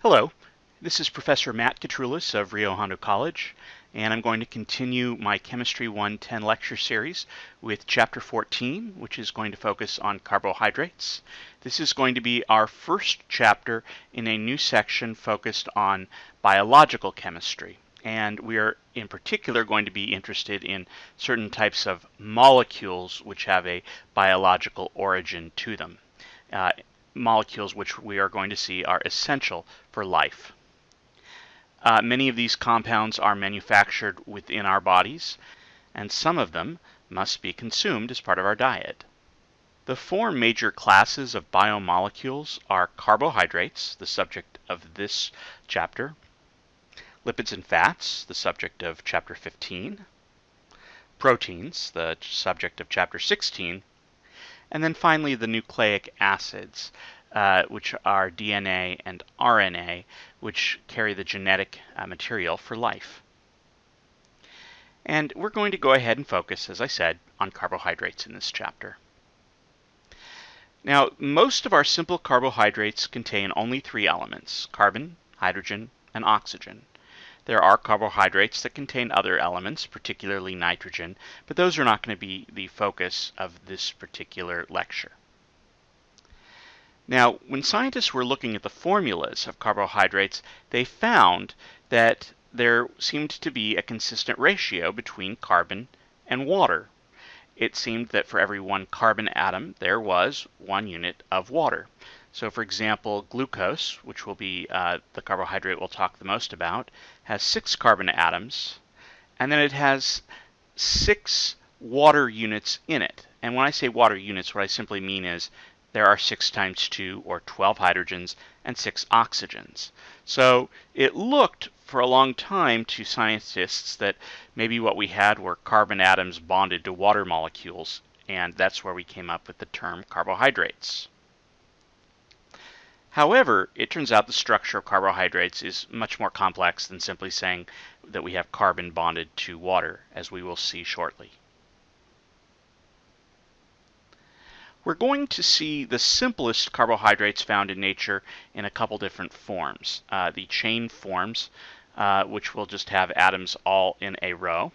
Hello, this is Professor Matt Katroulis of Rio Hondo College, and I'm going to continue my Chemistry 110 lecture series with Chapter 14, which is going to focus on carbohydrates. This is going to be our first chapter in a new section focused on biological chemistry, and we are in particular going to be interested in certain types of molecules which have a biological origin to them. Molecules which we are going to see are essential for life. Many of these compounds are manufactured within our bodies, and some of them must be consumed as part of our diet. The four major classes of biomolecules are carbohydrates, the subject of this chapter, lipids and fats, the subject of Chapter 15, proteins, the subject of Chapter 16, and then finally the nucleic acids, which are DNA and RNA, which carry the genetic material for life. And we're going to go ahead and focus, as I said, on carbohydrates in this chapter. Now, most of our simple carbohydrates contain only three elements: carbon, hydrogen, and oxygen. There are carbohydrates that contain other elements, particularly nitrogen, but those are not going to be the focus of this particular lecture. Now, when scientists were looking at the formulas of carbohydrates, they found that there seemed to be a consistent ratio between carbon and water. It seemed that for every one carbon atom, there was 1 unit of water. So, for example, glucose, which will be the carbohydrate we'll talk the most about, has 6 carbon atoms, and then it has 6 water units in it. And when I say water units, what I simply mean is there are 6 times 2, or 12 hydrogens, and 6 oxygens. So it looked for a long time to scientists that maybe what we had were carbon atoms bonded to water molecules, and that's where we came up with the term carbohydrates. However, it turns out the structure of carbohydrates is much more complex than simply saying that we have carbon bonded to water, as we will see shortly. We're going to see the simplest carbohydrates found in nature in a couple different forms. The chain forms, which will just have atoms all in a row,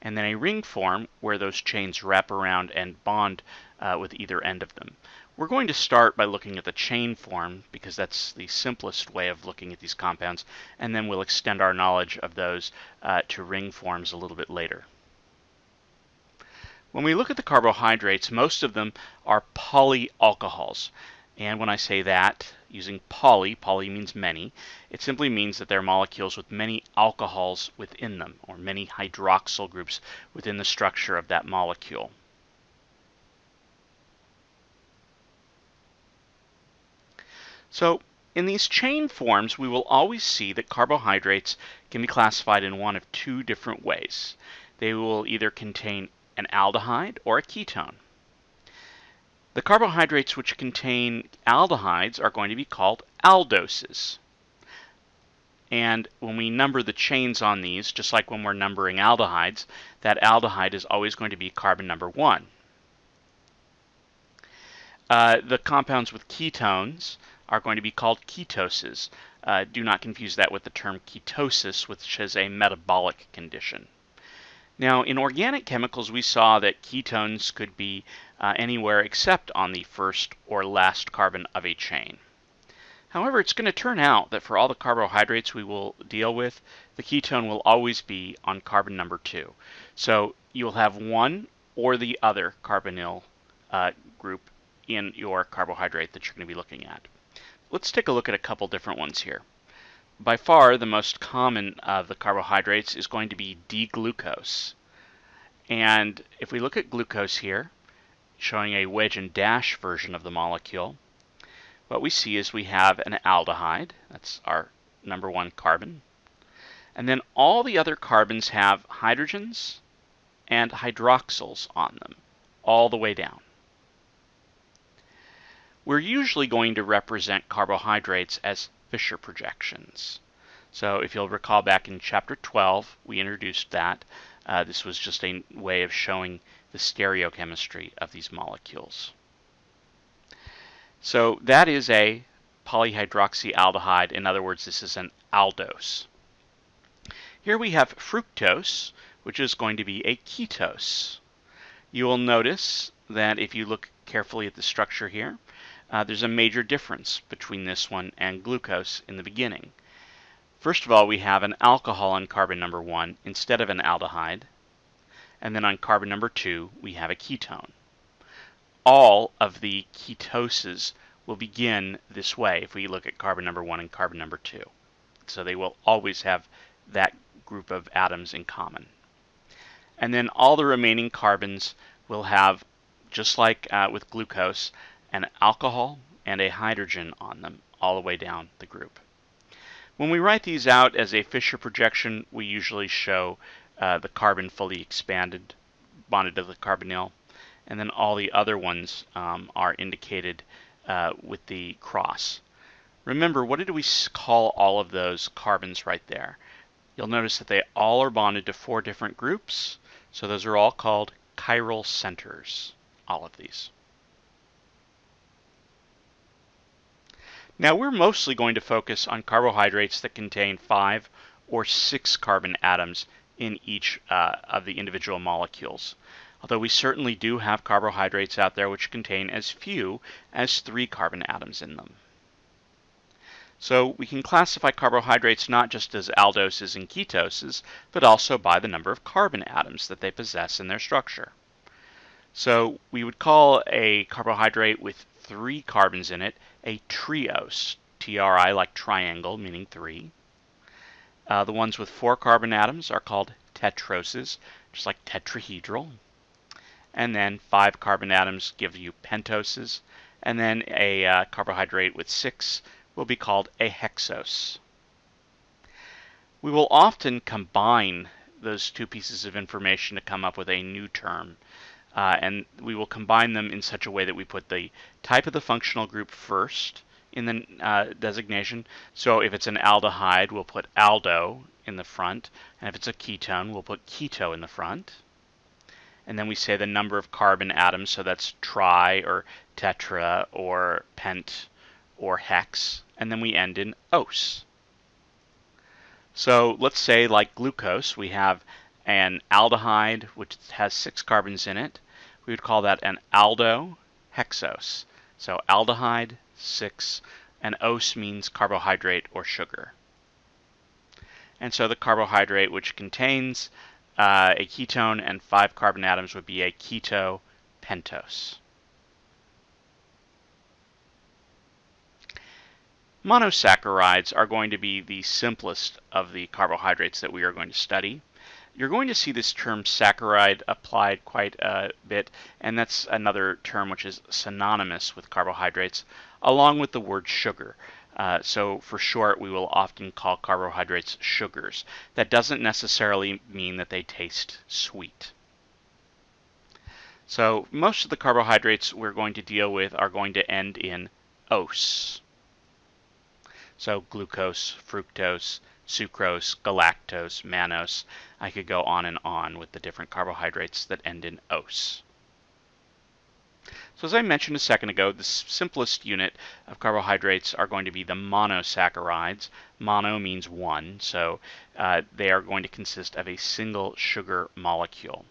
and then a ring form where those chains wrap around and bond with either end of them. We're going to start by looking at the chain form because that's the simplest way of looking at these compounds, and then we'll extend our knowledge of those to ring forms a little bit later. When we look at the carbohydrates, most of them are polyalcohols. And when I say that, using poly means many, it simply means that they're molecules with many alcohols within them, or many hydroxyl groups within the structure of that molecule. So, in these chain forms, we will always see that carbohydrates can be classified in one of two different ways. They will either contain an aldehyde or a ketone. The carbohydrates which contain aldehydes are going to be called aldoses. And when we number the chains on these, just like when we're numbering aldehydes, that aldehyde is always going to be carbon number 1. The compounds with ketones are going to be called ketoses. Do not confuse that with the term ketosis, which is a metabolic condition. Now, in organic chemicals, we saw that ketones could be anywhere except on the first or last carbon of a chain. However, it's going to turn out that for all the carbohydrates we will deal with, the ketone will always be on carbon number 2. So you'll have one or the other carbonyl group in your carbohydrate that you're going to be looking at. Let's take a look at a couple different ones here. By far, the most common of the carbohydrates is going to be D-glucose. And if we look at glucose here, showing a wedge and dash version of the molecule, what we see is we have an aldehyde. That's our number 1 carbon. And then all the other carbons have hydrogens and hydroxyls on them, all the way down. We're usually going to represent carbohydrates as Fisher projections. So if you'll recall back in Chapter 12, we introduced that. This was just a way of showing the stereochemistry of these molecules. So that is a polyhydroxyaldehyde. In other words, this is an aldose. Here we have fructose, which is going to be a ketose. You will notice that if you look carefully at the structure here, there's a major difference between this one and glucose in the beginning. First of all, we have an alcohol on carbon number 1 instead of an aldehyde. And then on carbon number 2, we have a ketone. All of the ketoses will begin this way if we look at carbon number 1 and carbon number 2. So they will always have that group of atoms in common. And then all the remaining carbons will have, just like with glucose, an alcohol and a hydrogen on them all the way down the group. When we write these out as a Fisher projection, we usually show the carbon fully expanded, bonded to the carbonyl, and then all the other ones are indicated with the cross. Remember, what did we call all of those carbons right there? You'll notice that they all are bonded to 4 different groups, so those are all called chiral centers, all of these. Now we're mostly going to focus on carbohydrates that contain 5 or 6 carbon atoms in each of the individual molecules. Although we certainly do have carbohydrates out there which contain as few as 3 carbon atoms in them. So we can classify carbohydrates not just as aldoses and ketoses, but also by the number of carbon atoms that they possess in their structure. So we would call a carbohydrate with 3 carbons in it a triose, Tri like triangle, meaning 3. The ones with 4 carbon atoms are called tetroses, just like tetrahedral. And then 5 carbon atoms give you pentoses, and then a carbohydrate with 6 will be called a hexose. We will often combine those 2 pieces of information to come up with a new term. And we will combine them in such a way that we put the type of the functional group first in the designation. So if it's an aldehyde, we'll put aldo in the front. And if it's a ketone, we'll put keto in the front. And then we say the number of carbon atoms, so that's tri or tetra or pent or hex. And then we end in ose. So let's say, like glucose, we have an aldehyde which has 6 carbons in it. We would call that an aldo hexose. So aldehyde, 6, and ose means carbohydrate or sugar. And so the carbohydrate which contains a ketone and 5 carbon atoms would be a ketopentose. Monosaccharides are going to be the simplest of the carbohydrates that we are going to study. You're going to see this term saccharide applied quite a bit, and that's another term which is synonymous with carbohydrates, along with the word sugar. So for short, we will often call carbohydrates sugars. That doesn't necessarily mean that they taste sweet. So most of the carbohydrates we're going to deal with are going to end in ose. So glucose, fructose, sucrose, galactose, mannose. I could go on with the different carbohydrates that end in ose. So as I mentioned a second ago, the simplest unit of carbohydrates are going to be the monosaccharides. Mono means 1, so they are going to consist of a single sugar molecule.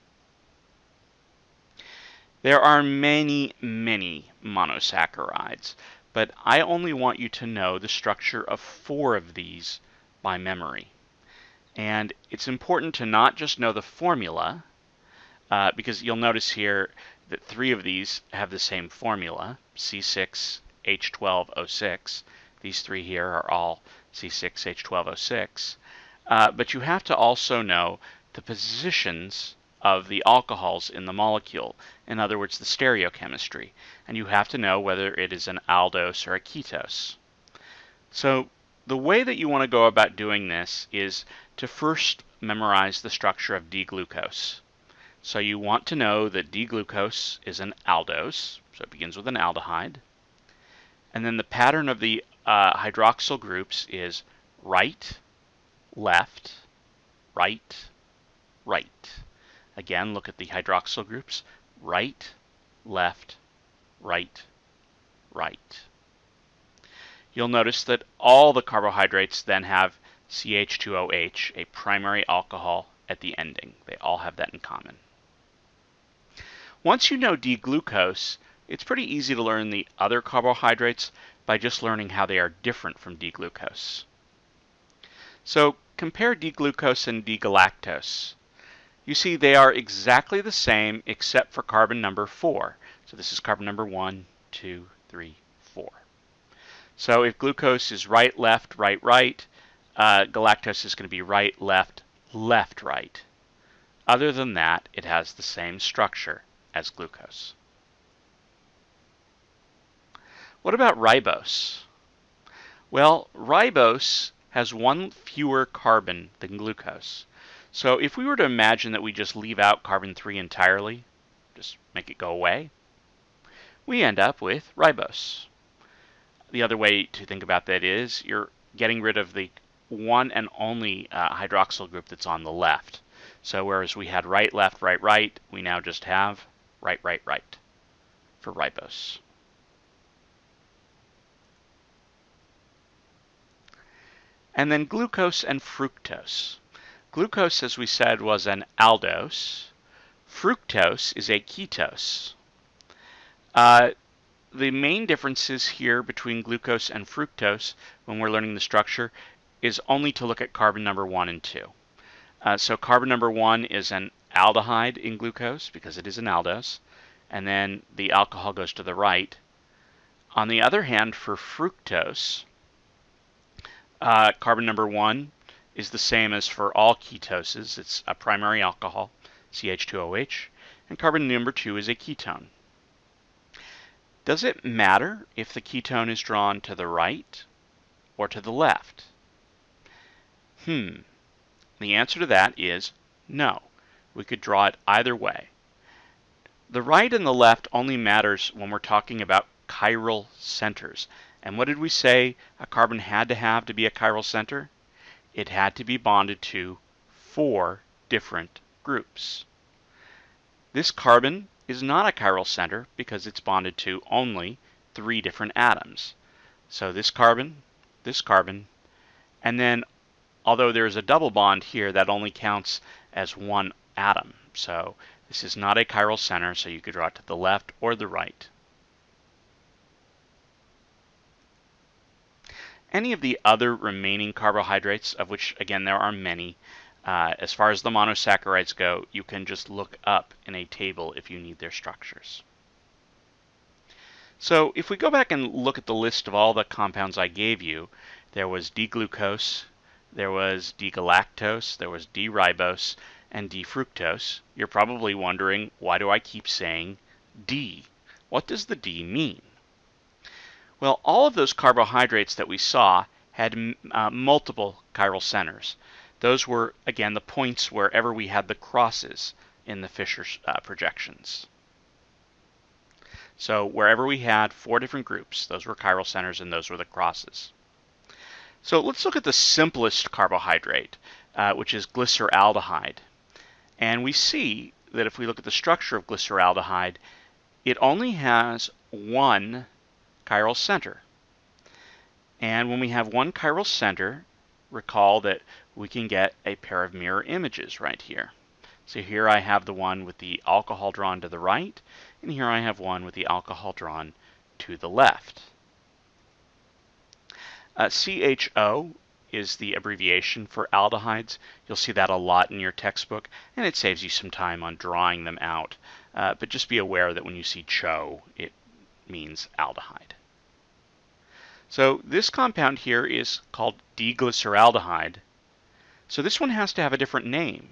There are many, many monosaccharides, but I only want you to know the structure of 4 of these by memory. And it's important to not just know the formula, because you'll notice here that 3 of these have the same formula, C6H12O6. These 3 here are all C6H12O6. But you have to also know the positions of the alcohols in the molecule, in other words, the stereochemistry. And you have to know whether it is an aldose or a ketose. So the way that you want to go about doing this is to first memorize the structure of D-glucose. So you want to know that D-glucose is an aldose, so it begins with an aldehyde. And then the pattern of the hydroxyl groups is right, left, right, right. Again, look at the hydroxyl groups, right, left, right, right. you'll notice that all the carbohydrates then have CH2OH, a primary alcohol, at the ending. They all have that in common. Once you know D-glucose, it's pretty easy to learn the other carbohydrates by just learning how they are different from D-glucose. So compare D-glucose and D-galactose. You see they are exactly the same except for carbon number 4. So this is carbon number 1, 2, 3, 4. So if glucose is right, left, right, right, galactose is going to be right, left, left, right. Other than that, it has the same structure as glucose. What about ribose? Well, ribose has one fewer carbon than glucose. So if we were to imagine that we just leave out carbon 3 entirely, just make it go away, we end up with ribose. The other way to think about that is you're getting rid of the one and only hydroxyl group that's on the left. So whereas we had right, left, right, right, we now just have right, right, right for ribose. And then glucose and fructose. Glucose, as we said, was an aldose. Fructose is a ketose. The main differences here between glucose and fructose when we're learning the structure is only to look at carbon number 1 and 2. So carbon number 1 is an aldehyde in glucose because it is an aldose, and then the alcohol goes to the right. On the other hand, for fructose, carbon number 1 is the same as for all ketoses. It's a primary alcohol, CH2OH, and carbon number 2 is a ketone. Does it matter if the ketone is drawn to the right or to the left? The answer to that is no. We could draw it either way. The right and the left only matters when we're talking about chiral centers. And what did we say a carbon had to be a chiral center? It had to be bonded to 4 different groups. This carbon is not a chiral center because it's bonded to only 3 different atoms. So this carbon, and then although there's a double bond here, that only counts as 1 atom. So this is not a chiral center, so you could draw it to the left or the right. Any of the other remaining carbohydrates, of which, again, there are many, as far as the monosaccharides go, you can just look up in a table if you need their structures. So if we go back and look at the list of all the compounds I gave you, there was D-glucose, there was D-galactose, there was D-ribose, and D-fructose. You're probably wondering, why do I keep saying D? What does the D mean? Well, all of those carbohydrates that we saw had multiple chiral centers. Those were, again, the points wherever we had the crosses in the Fisher projections. So wherever we had 4 different groups, those were chiral centers and those were the crosses. So let's look at the simplest carbohydrate, which is glyceraldehyde. And we see that if we look at the structure of glyceraldehyde, it only has 1 chiral center. And when we have 1 chiral center, recall that we can get a pair of mirror images right here. So here I have the one with the alcohol drawn to the right, and here I have one with the alcohol drawn to the left. CHO is the abbreviation for aldehydes. You'll see that a lot in your textbook, and it saves you some time on drawing them out. But just be aware that when you see CHO, it means aldehyde. So this compound here is called D-glyceraldehyde. So this one has to have a different name,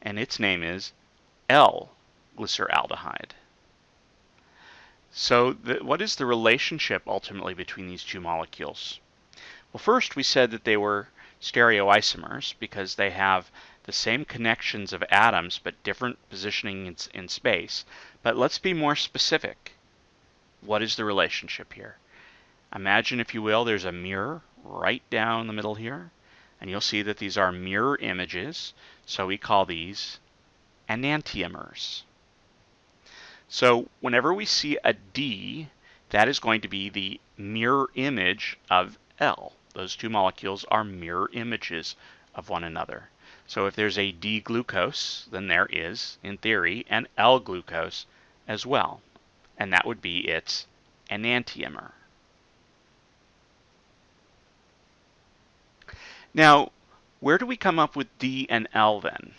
and its name is L-glyceraldehyde. So what is the relationship ultimately between these 2 molecules? Well, first we said that they were stereoisomers because they have the same connections of atoms but different positioning in space. But let's be more specific. What is the relationship here? Imagine, if you will, there's a mirror right down the middle here, and you'll see that these are mirror images, so we call these enantiomers. So whenever we see a D that is going to be the mirror image of L. Those two molecules are mirror images of one another. So if there's a D-glucose, then there is, in theory, an L-glucose as well. And that would be its enantiomer. Now, where do we come up with D and L then?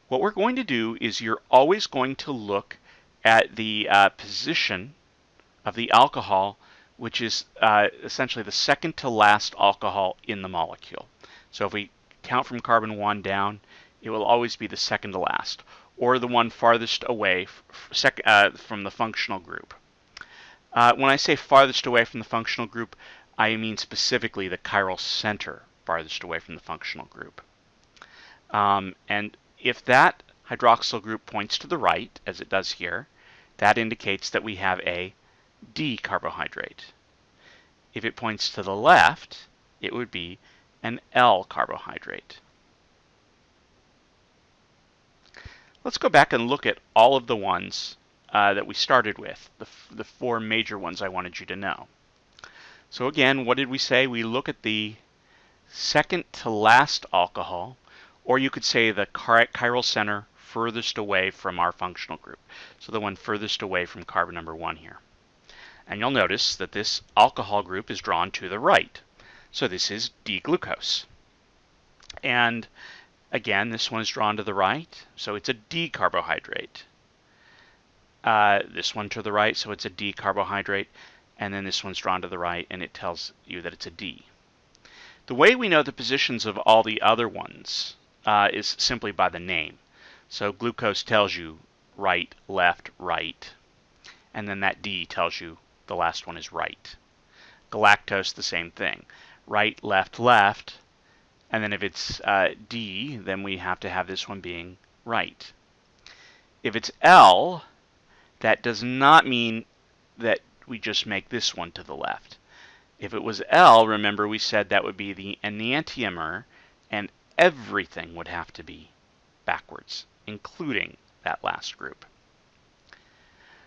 What we're going to do is you're always going to look at the position of the alcohol, which is essentially the second to last alcohol in the molecule. So if we count from carbon 1 down, it will always be the second to last, or the one farthest away from the functional group. When I say farthest away from the functional group, I mean specifically the chiral center farthest away from the functional group. And if that hydroxyl group points to the right, as it does here, that indicates that we have a D carbohydrate. If it points to the left, it would be an L carbohydrate. Let's go back and look at all of the ones that we started with, the four major ones I wanted you to know. So again, what did we say? We look at the second to last alcohol, or you could say the chiral center furthest away from our functional group. So the one furthest away from carbon number 1 here. And you'll notice that this alcohol group is drawn to the right. So this is D-glucose. And again, this one is drawn to the right, so it's a D carbohydrate. This one to the right, so it's a D carbohydrate. And then this one's drawn to the right, and it tells you that it's a D. The way we know the positions of all the other ones is simply by the name. So glucose tells you right, left, right. And then that D tells you the last one is right. Galactose, the same thing. Right, left, left. And then if it's D, then we have to have this one being right. If it's L, that does not mean that we just make this one to the left. If it was L, remember we said that would be the enantiomer, and everything would have to be backwards, including that last group.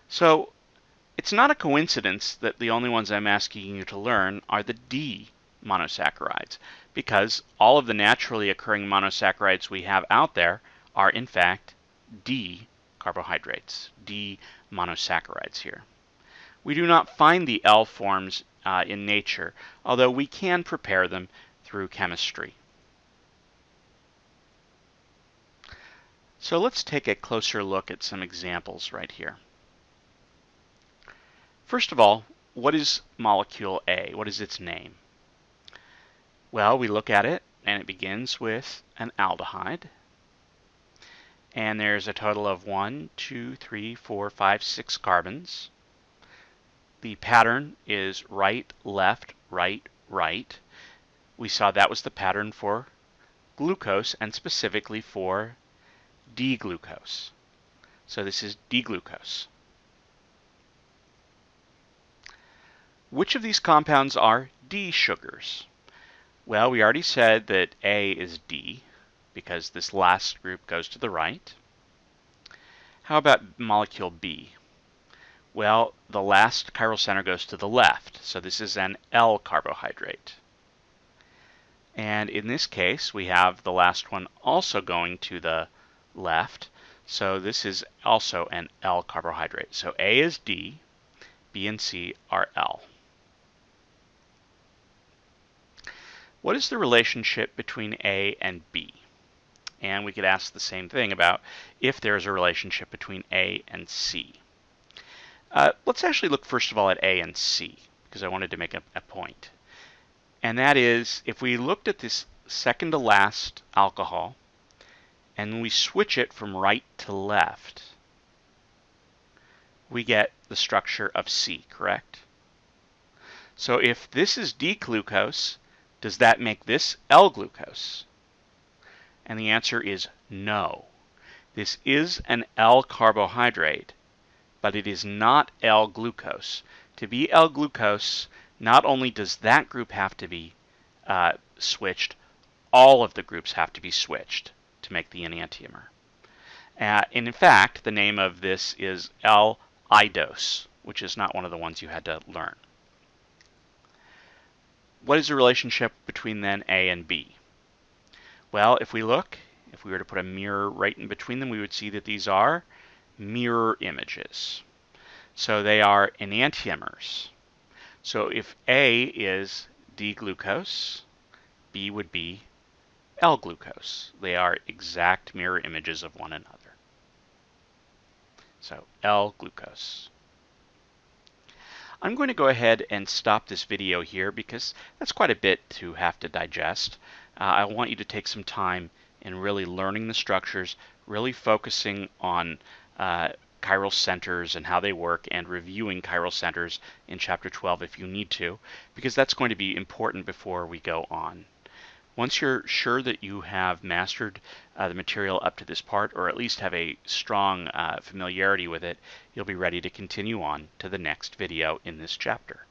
So it's not a coincidence that the only ones I'm asking you to learn are the D monosaccharides, because all of the naturally occurring monosaccharides we have out there are in fact D carbohydrates, D monosaccharides here. We do not find the L forms in nature, although we can prepare them through chemistry. So let's take a closer look at some examples right here. First of all, what is molecule A? What is its name? Well, we look at it, and it begins with an aldehyde. And there's a total of 1, 2, 3, 4, 5, 6 carbons. The pattern is right, left, right, right. We saw that was the pattern for glucose, and specifically for D-glucose. So this is D-glucose. Which of these compounds are D sugars? Well, we already said that A is D, because this last group goes to the right. How about molecule B? Well, the last chiral center goes to the left, so this is an L carbohydrate. And in this case, we have the last one also going to the left, so this is also an L carbohydrate. So A is D, B and C are L. What is the relationship between A and B? And we could ask the same thing about if there is a relationship between A and C. Let's actually look first of all at A and C, because I wanted to make a point. And that is, if we looked at this second to last alcohol, and we switch it from right to left, we get the structure of C, correct? So if this is D-glucose, does that make this L-glucose? And the answer is no. This is an L carbohydrate, but it is not L-glucose. To be L-glucose, not only does that group have to be switched, all of the groups have to be switched to make the enantiomer. And in fact, the name of this is L-Aldose, which is not one of the ones you had to learn. What is the relationship between then A and B? Well, if we were to put a mirror right in between them, we would see that these are mirror images. So they are enantiomers. So if A is D-glucose, B would be L-glucose. They are exact mirror images of one another. So L-glucose. I'm going to go ahead and stop this video here because that's quite a bit to have to digest. I want you to take some time in really learning the structures, really focusing on chiral centers and how they work, and reviewing chiral centers in Chapter 12 if you need to, because that's going to be important before we go on. Once you're sure that you have mastered the material up to this part, or at least have a strong familiarity with it, you'll be ready to continue on to the next video in this chapter.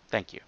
Thank you.